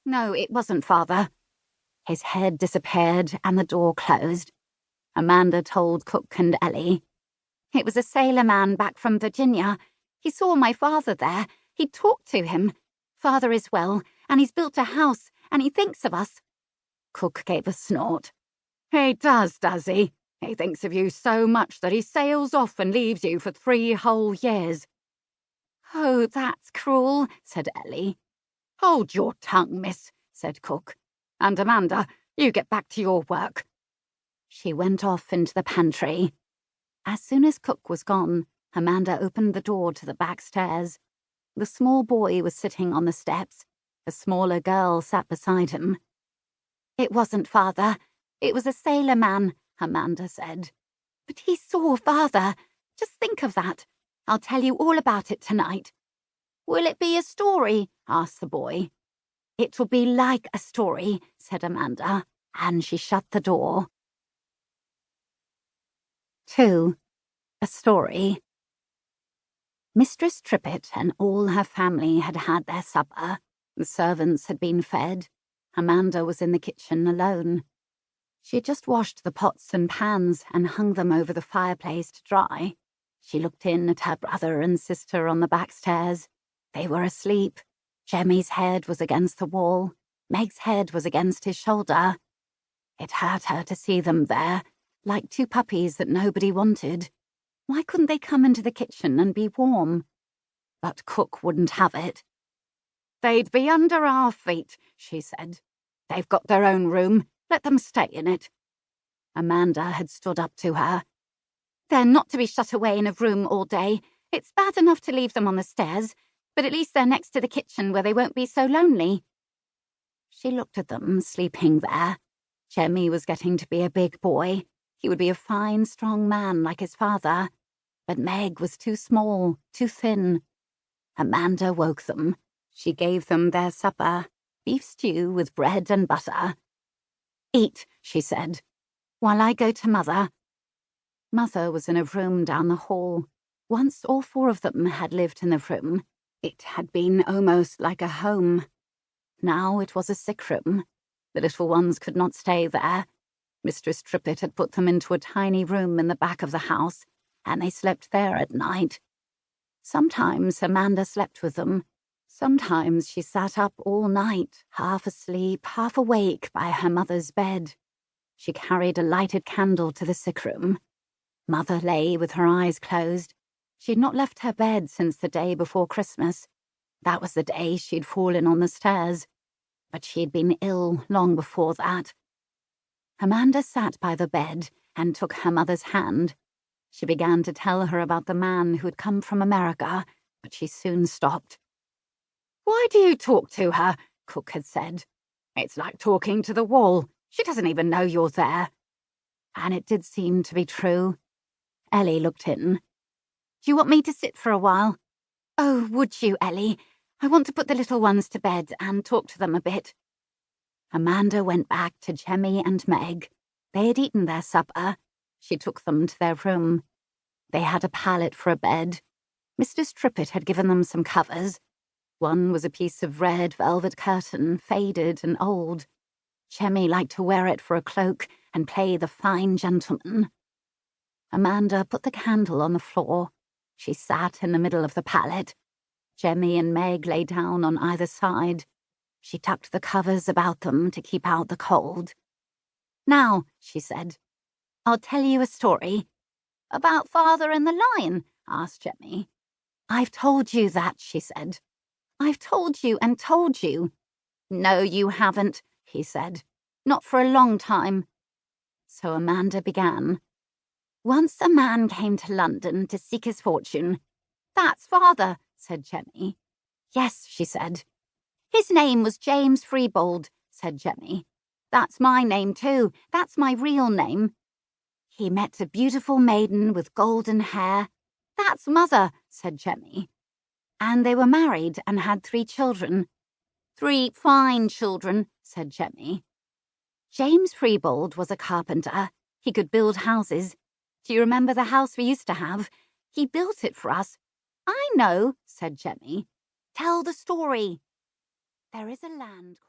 No, it wasn't Father. His head disappeared and the door closed. Amanda told Cook and Ellie. It was a sailor man back from Virginia. He saw my father there. He talked to him. Father is well, and he's built a house, and he thinks of us. Cook gave a snort. He does he? He thinks of you so much that he sails off and leaves you for 3 whole years. Oh, that's cruel, said Ellie. Hold your tongue, miss, said Cook. And Amanda, you get back to your work. She went off into the pantry. As soon as Cook was gone, Amanda opened the door to the back stairs. The small boy was sitting on the steps. A smaller girl sat beside him. It wasn't Father. It was a sailor man, Amanda said. But he saw Father. Just think of that. I'll tell you all about it tonight. Will it be a story? Asked the boy. It will be like a story, said Amanda, and she shut the door. 2. A story. Mistress Trippett and all her family had had their supper. The servants had been fed. Amanda was in the kitchen alone. She had just washed the pots and pans and hung them over the fireplace to dry. She looked in at her brother and sister on the back stairs. They were asleep. Jemmy's head was against the wall. Meg's head was against his shoulder. It hurt her to see them there, like 2 puppies that nobody wanted. Why couldn't they come into the kitchen and be warm? But Cook wouldn't have it. They'd be under our feet, she said. They've got their own room. Let them stay in it. Amanda had stood up to her. They're not to be shut away in a room all day. It's bad enough to leave them on the stairs, but at least they're next to the kitchen where they won't be so lonely. She looked at them, sleeping there. Jemmy was getting to be a big boy. He would be a fine, strong man like his father. But Meg was too small, too thin. Amanda woke them. She gave them their supper, beef stew with bread and butter. Eat, she said, while I go to Mother. Mother was in a room down the hall. Once all 4 of them had lived in the room. It had been almost like a home. Now it was a sick room. The little ones could not stay there. Mistress Trippett had put them into a tiny room in the back of the house, and they slept there at night. Sometimes Amanda slept with them. Sometimes she sat up all night, half asleep, half awake by her mother's bed. She carried a lighted candle to the sick room. Mother lay with her eyes closed. She had not left her bed since the day before Christmas. That was the day she'd fallen on the stairs. But she'd been ill long before that. Amanda sat by the bed and took her mother's hand. She began to tell her about the man who had come from America, but she soon stopped. Why do you talk to her? Cook had said. It's like talking to the wall. She doesn't even know you're there. And it did seem to be true. Ellie looked in. Do you want me to sit for a while? Oh, would you, Ellie? I want to put the little ones to bed and talk to them a bit. Amanda went back to Jemmy and Meg. They had eaten their supper. She took them to their room. They had a pallet for a bed. Mistress Trippett had given them some covers. One was a piece of red velvet curtain, faded and old. Jemmy liked to wear it for a cloak and play the fine gentleman. Amanda put the candle on the floor. She sat in the middle of the pallet. Jemmy and Meg lay down on either side. She tucked the covers about them to keep out the cold. Now, she said, I'll tell you a story. About Father and the Lion? Asked Jemmy. I've told you that, she said. I've told you and told you. No, you haven't, he said. Not for a long time. So Amanda began. Once a man came to London to seek his fortune. That's Father, said Jemmy. Yes, she said. His name was James Freebold, said Jemmy. That's my name too. That's my real name. He met a beautiful maiden with golden hair. That's Mother, said Jemmy. And they were married and had 3 children. 3 fine children, said Jemmy. James Freebold was a carpenter. He could build houses. Do you remember the house we used to have? He built it for us. I know, said Jemmy. Tell the story. There is a land called...